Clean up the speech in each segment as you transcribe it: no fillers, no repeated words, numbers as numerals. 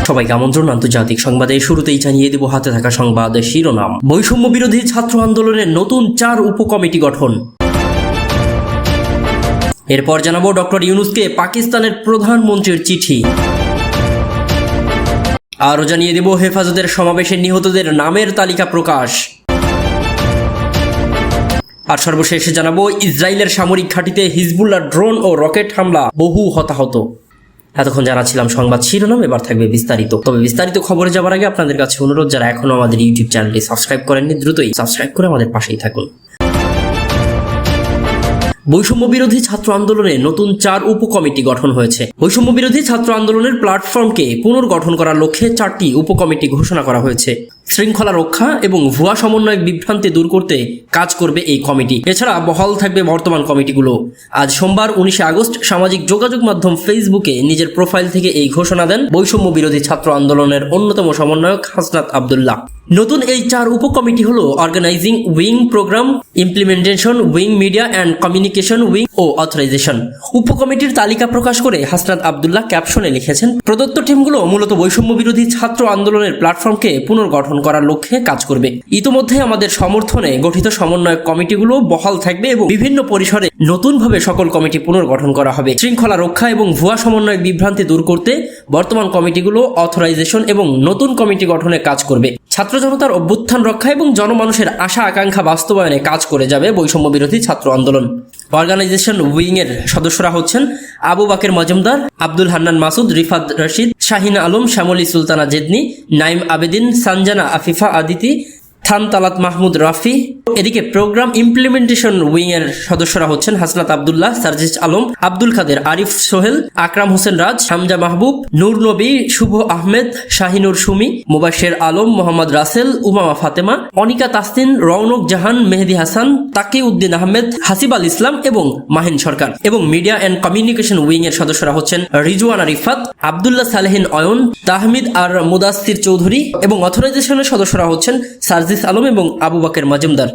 সবাইকে আমন্ত্রণ আন্তর্জাতিক সংবাদে। শুরুতেই জানিয়ে দেব হাতে থাকা সংবাদ শিরোনাম। বৈষম্য বিরোধী ছাত্র আন্দোলনের নতুন 4 উপকমিটি গঠন। এরপর জানাবো ডক্টর ইউনূসকে পাকিস্তানের প্রধানমন্ত্রীর চিঠি। আরও জানিয়ে দেব হেফাজতের সমাবেশে নিহতদের নামের তালিকা প্রকাশ। আর সর্বশেষে জানাবো ইসরায়েলের সামরিক ঘাঁটিতে হিজবুল্লাহ ড্রোন ও রকেট হামলা, বহু হতাহত। এতক্ষণ জানাচ্ছিলাম সংবাদ শিরোনাম, এবার থাকবে বিস্তারিত। তবে বিস্তারিত খবরে যাওয়ার আগে আপনাদের কাছে অনুরোধ, যারা এখনো আমাদের ইউটিউব চ্যানেলটি সাবস্ক্রাইব করেননি দ্রুতই সাবস্ক্রাইব করে আমাদের পাশেই থাকুন। বৈষম্য বিরোধী ছাত্র আন্দোলনে নতুন 4 উপকমিটি গঠন হয়েছে। বৈষম্য বিরোধী ছাত্র আন্দোলনের প্ল্যাটফর্মকে পুনর্গঠন করার লক্ষ্যে 4টি উপকমিটি ঘোষণা করা হয়েছে। শৃঙ্খলা রক্ষা এবং ভুয়া সমন্বয়ক বিভ্রান্তি দূর করতে কাজ করবে এই কমিটি। এছাড়া বহাল থাকবে বর্তমান কমিটিগুলো। আজ সোমবার 19 আগস্ট সামাজিক যোগাযোগ মাধ্যম ফেসবুকে নিজের প্রোফাইল থেকে এই ঘোষণা দেন বৈষম্য বিরোধী ছাত্র আন্দোলনের অন্যতম সমন্বয়ক হাসনাত আব্দুল্লাহ। নতুন এই 4 উপকমিটি হলো organising wing, programme implementation wing, media and communication wing ও অথরাইজেশন। উপকমিটির তালিকা প্রকাশ করে হাসনাত আব্দুল্লাহ ক্যাপশনে লিখেছেন, প্রদত্ত টিমগুলো মূলত বৈষম্য বিরোধী ছাত্র আন্দোলনের প্ল্যাটফর্মকে পুনর্গঠন করার লক্ষ্যে কাজ করবে। ইতোমধ্যে আমাদের সমর্থনে গঠিত সমন্বয়ক কমিটিগুলো বহাল থাকবে এবং বিভিন্ন পরিসরে নতুনভাবে সকল কমিটি পুনর্গঠন করা হবে। শৃঙ্খলা রক্ষা এবং ভুয়া সমন্বয়ক বিভ্রান্তি দূর করতে বর্তমান কমিটিগুলো অথরাইজেশন এবং নতুন কমিটি গঠনে কাজ করবে। ছাত্র জনতার অভ্যুত্থান রক্ষা এবং জনমানুষের আশা আকাঙ্ক্ষা বাস্তবায়নে কাজ করে যাবে বৈষম্য বিরোধী ছাত্র আন্দোলন। অর্গানাইজেশন উইং এর সদস্যরা হচ্ছেন আবু বাকের মজুমদার, আব্দুল হান্নান মাসুদ, রিফাত রশিদ, শাহিনা আলম, শ্যামলী সুলতানা জেদনি, নাইম আবেদিন, সঞ্জনা আফিফা আদিতি, থান তালাত মাহমুদ রাফি। এদিকে প্রোগ্রাম ইমপ্লিমেন্টেশন উইং এর সদস্যরা হচ্ছেন হাসনাত আব্দুল্লাহ, সার্জিস আলম, আব্দুল কাদের, আরিফ সোহেল, আকরাম হোসেন রাজ, হামজা মাহবুব, নূর নবী, শুভ আহমেদ, শাহিনুর সুমি, মুবাশির আলম, মোহাম্মদ রাসেল, উমামা ফাতেমা, অনিকা তাসনিন, রৌনক জাহান, মেহেদি হাসান, তাকি উদ্দিন আহমেদ, হাসিব আল ইসলাম এবং মাহিন সরকার। এবং মিডিয়া অ্যান্ড কমিউনিকেশন উইং এর সদস্যরা হচ্ছেন রিজওয়ানা রিফাত, আব্দুল্লাহ সালেহিন অয়ন, তাহমিদ আর মুদাসসির চৌধুরী। এবং অথরাইজেশনের সদস্যরা হচ্ছেন সার্জিস আলম এবং আবু বাকের মজুমদার।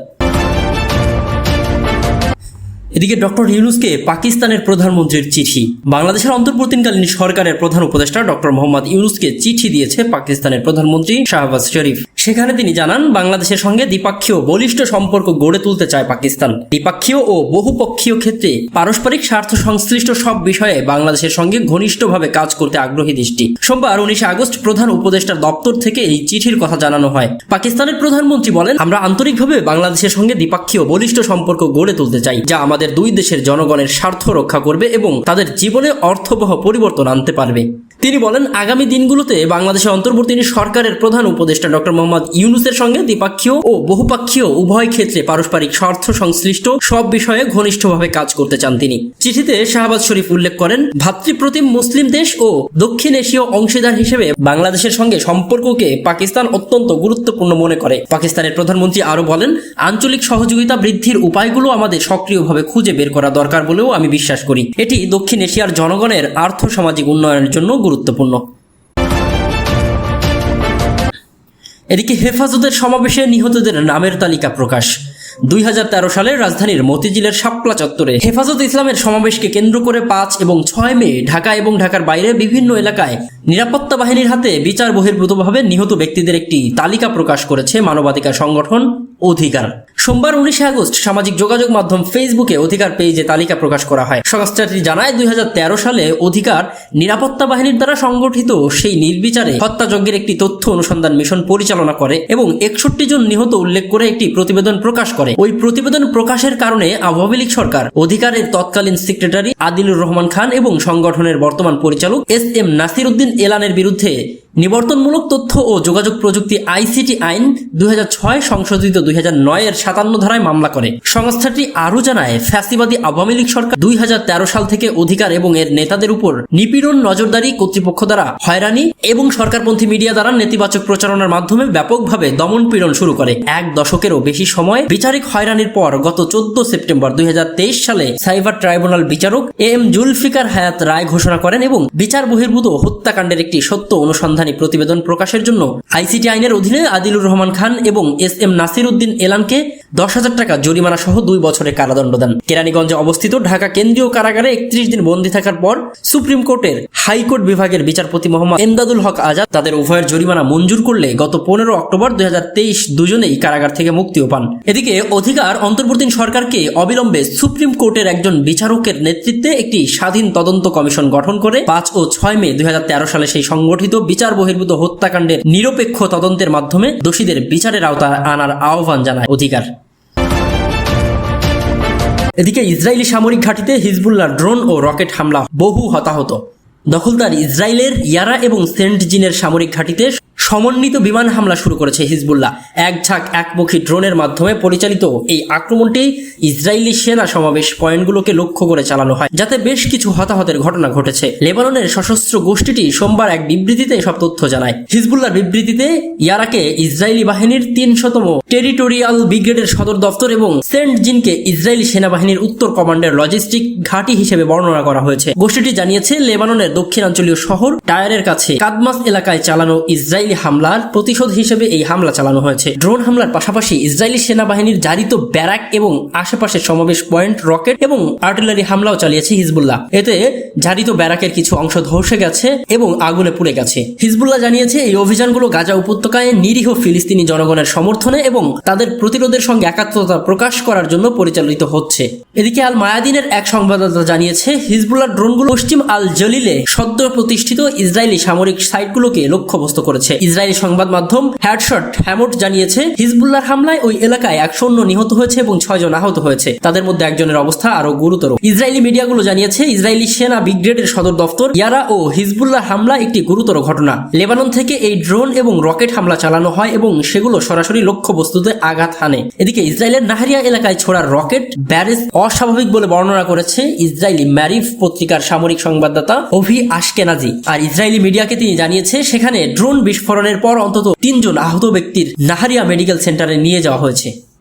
এদিকে ডক্টর ইউনূসকে পাকিস্তানের প্রধানমন্ত্রীর চিঠি। বাংলাদেশের অন্তর্বর্তীকালীন সরকারের প্রধান উপদেষ্টা ডক্টর মোহাম্মদ ইউনূসকে চিঠি দিয়েছে পাকিস্তানের প্রধানমন্ত্রী শাহবাজ শরীফ। সেখানে তিনি জানান, বাংলাদেশের সঙ্গে দ্বিপাক্ষীয় বলিষ্ঠ সম্পর্ক গড়ে তুলতে চায় পাকিস্তান। দ্বিপাক্ষীয় ও বহুপক্ষীয় ক্ষেত্রে পারস্পরিক স্বার্থ সংশ্লিষ্ট সব বিষয়ে বাংলাদেশের সঙ্গে ঘনিষ্ঠভাবে কাজ করতে আগ্রহী দেশটি। সোমবার 19 আগস্ট প্রধান উপদেষ্টার দপ্তর থেকে এই চিঠির কথা জানানো হয়। পাকিস্তানের প্রধানমন্ত্রী বলেন, আমরা আন্তরিকভাবে বাংলাদেশের সঙ্গে দ্বিপাক্ষীয় বলিষ্ঠ সম্পর্ক গড়ে তুলতে চাই, যা আমাদের দুই দেশের জনগণের স্বার্থ রক্ষা করবে এবং তাদের জীবনে অর্থবহ পরিবর্তন আনতে পারবে। তিনি বলেন, আগামী দিনগুলোতে বাংলাদেশের অন্তর্বর্তী সরকারের প্রধান উপদেষ্টা ডক্টর মোহাম্মদ ইউনূসের সঙ্গে দ্বিপাক্ষীয় ও বহুপাক্ষীয় উভয় ক্ষেত্রে পারস্পরিক স্বার্থ সংশ্লিষ্ট সব বিষয়ে ঘনিষ্ঠভাবে কাজ করতে চান তিনি। চিঠিতে শাহবাজ শরীফ উল্লেখ করেন, ভাতৃপ্রতিম মুসলিম দেশ ও দক্ষিণ এশীয় অংশীদার হিসেবে বাংলাদেশের সঙ্গে সম্পর্ককে পাকিস্তান অত্যন্ত গুরুত্বপূর্ণ মনে করে। পাকিস্তানের প্রধানমন্ত্রী আরও বলেন, আঞ্চলিক সহযোগিতা বৃদ্ধির উপায়গুলো আমাদের সক্রিয়ভাবে খুঁজে বের করা দরকার বলেও আমি বিশ্বাস করি। এটি দক্ষিণ এশিয়ার জনগণের আর্থ সামাজিক উন্নয়নের জন্য গুরুত্বপূর্ণ। এদিকে হেফাজতের সমাবেশে নিহতদের নামের তালিকা প্রকাশ। 2013 সালে রাজধানীর মতিঝিলের শাপলা চত্বরে হেফাজত ইসলামের সমাবেশকে কেন্দ্র করে 5 এবং 6 মে ঢাকা এবং ঢাকার বাইরে বিভিন্ন এলাকায় নিরাপত্তা বাহিনীর হাতে বিচার বহির্ভূতভাবে নিহত ব্যক্তিদের একটি তালিকা প্রকাশ করেছে মানবাধিকার সংগঠন অধিকার। সোমবার 19 আগস্ট সামাজিক যোগাযোগ মাধ্যম ফেসবুকে অধিকার পেজে তালিকা প্রকাশ করা হয়। সংস্থাটি জানায়, 2013 সালে অধিকার নিরাপত্তা বাহিনীর দ্বারা সংগঠিত সেই নির্বিচারে হত্যাযজ্ঞের একটি তথ্য অনুসন্ধান মিশন পরিচালনা করে এবং 61 জন নিহত উল্লেখ করে একটি প্রতিবেদন প্রকাশ করে। ওই প্রতিবেদন প্রকাশের কারণে আওয়ামী লীগ সরকার অধিকারের তৎকালীন সেক্রেটারি আদিলুর রহমান খান এবং সংগঠনের বর্তমান পরিচালক এস.এম. নাসির উদ্দিন এলানের বিরুদ্ধে নিবর্তনমূলক তথ্য ও যোগাযোগ প্রযুক্তি আইসিটি আইন 2006 সংশোধিত 2009 এর 57 ধারায় মামলা করে। সংস্থাটি আরও জানায়, ফ্যাসিবাদী আওয়ামী লীগ সরকার 2013 সাল থেকে অধিকার এবং এর নেতাদের উপর নিপীড়ন, নজরদারি, কর্তৃপক্ষ দ্বারা হয়রানি এবং সরকারপন্থী মিডিয়া দ্বারা নেতিবাচক প্রচারণার মাধ্যমে ব্যাপকভাবে দমন পীড়ন শুরু করে। 1 দশকেরও বেশি সময় বিচারিক হয়রানির পর গত 14 সেপ্টেম্বর 2023 সালে সাইবার ট্রাইব্যুনাল বিচারক এম জুলফিকার হায়াত রায় ঘোষণা করেন এবং বিচার বহির্ভূত হত্যাকাণ্ডের একটি সত্য অনুসন্ধান অনুসন্ধানী প্রতিবেদন প্রকাশের জন্য আইসিটি আইনের অধীনে আদিলুর রহমান খান এবং এস.এম. নাসির উদ্দিন এলানকে 10,000 টাকা জরিমানা সহ 2 বছরের কারাদণ্ড দেন। কেরানীগঞ্জে অবস্থিত ঢাকা কেন্দ্রীয় কারাগারে 31 দিন বন্দী থাকার পর সুপ্রিম কোর্টের হাইকোর্ট বিভাগের বিচারপতি মোহাম্মদ এমদাদুল হক আজাদ তাদের উভয়ের জরিমানা মঞ্জুর করলে গত 15 অক্টোবর 2023 দুজনেই কারাগার থেকে মুক্তিও পান। এদিকে অধিকার অন্তর্বর্তী সরকারকে অবিলম্বে সুপ্রিম কোর্টের একজন বিচারকের নেতৃত্বে একটি স্বাধীন তদন্ত কমিশন গঠন করে 5 ও 6 মে 2013 সালে সেই সংগঠিত বিচার বহির্ভূত হত্যাকাণ্ডের নিরপেক্ষ তদন্তের মাধ্যমে দোষীদের বিচারের আওতায় আনার আহ্বান জানায় অধিকার। এদিকে ইসরায়েলি সামরিক ঘাঁটিতে হিজবুল্লাহর ড্রোন ও রকেট হামলা, বহু হতাহত। দখলদার ইসরায়েলের ইয়ারা এবং সেন্ট জিনের সামরিক ঘাঁটিতে সমন্বিত বিমান হামলা শুরু করেছে হিজবুল্লাহ। এক ঝাঁক একমুখী ড্রোনের মাধ্যমে পরিচালিত এই আক্রমণটি ইসরায়েলি সেনা সমাবেশ পয়েন্টগুলোকে লক্ষ্য করে চালানো হয়, যাতে বেশ কিছু হতাহতের ঘটনা ঘটেছে। লেবাননের সশস্ত্র গোষ্ঠীটি সোমবার এক বিবৃতিতে সব তথ্য জানায়। হিজবুল্লাহর বিবৃতিতে ইয়ারাকে ইসরায়েলি বাহিনীর 300তম টেরিটোরিয়াল ব্রিগেডের সদর দপ্তর এবং সেন্ট জিনকে ইসরায়েলি সেনাবাহিনীর উত্তর কমান্ডের লজিস্টিক ঘাঁটি হিসেবে বর্ণনা করা হয়েছে। গোষ্ঠীটি জানিয়েছে লেবাননের দক্ষিণাঞ্চলীয় শহর টায়ারের কাছে কাদমাস এলাকায় চালানো ইসরায়েলি হামলার প্রতিশোধ হিসেবে এই হামলা চালানো হয়েছে। ড্রোন হামলার পাশাপাশি ইসরায়েলি সেনাবাহিনীর জারিত ব্যারাক এবং আশেপাশের সমাবেশ পয়েন্ট রকেট এবং আর্টিলারি হামলাও চালিয়েছে হিজবুল্লাহ। এতে জারিত ব্যারাকের কিছু অংশ ধসে গেছে এবং আগুনে পুড়ে গেছে। হিজবুল্লাহ জানিয়েছে এই অভিযানগুলো গাজা উপত্যকায় নিরীহ ফিলিস্তিনি জনগণের সমর্থনে এবং তাদের প্রতিরোধের সঙ্গে একাত্মতা প্রকাশ করার জন্য পরিচালিত হচ্ছে। এদিকে আল মায়াদিনের এক সংবাদদাতা জানিয়েছে হিজবুল্লাহর ড্রোনগুলো পশ্চিম আল জলিলে সদ্য প্রতিষ্ঠিত ইসরায়েলি সামরিক সাইটগুলোকে লক্ষ্যবস্তু করেছে। ইসরায়েলি সংবাদ মাধ্যম হেডশট হ্যামট জানিয়েছে হিজবুল্লাহর হামলায় ওই এলাকায় 1 সৈন্য নিহত হয়েছে এবং 6 জন আহত হয়েছে। তাদের মধ্যে একজনের অবস্থা আরো গুরুতর। ইসরায়েলি মিডিয়াগুলো জানিয়েছে ইসরায়েলি সেনা ব্রিগেডের সদর দপ্তর ইয়ারা ও হিজবুল্লাহ হামলা একটি গুরুতর ঘটনা। লেবানন থেকে এই ড্রোন এবং রকেট হামলা চালানো হয় এবং সেগুলো সরাসরি লক্ষ্যবস্তুতে আঘাত হানে। এদিকে ইসরায়েলের নাহারিয়া এলাকায় ছোড়া রকেট ব্যারেজ অস্বাভাবিক বলে বর্ণনা করেছে ইসরায়েলি ম্যারিফ পত্রিকার সামরিক সংবাদদাতা ওভি আশকেনাজি। আর ইসরায়েলি মিডিয়াকে তিনি জানিয়েছে সেখানে ড্রোন বিস্ফোরণের পর অন্তত 3 জন আহত ব্যক্তির নাহারিয়া মেডিকেল সেন্টারে নিয়ে যাওয়া হয়েছে।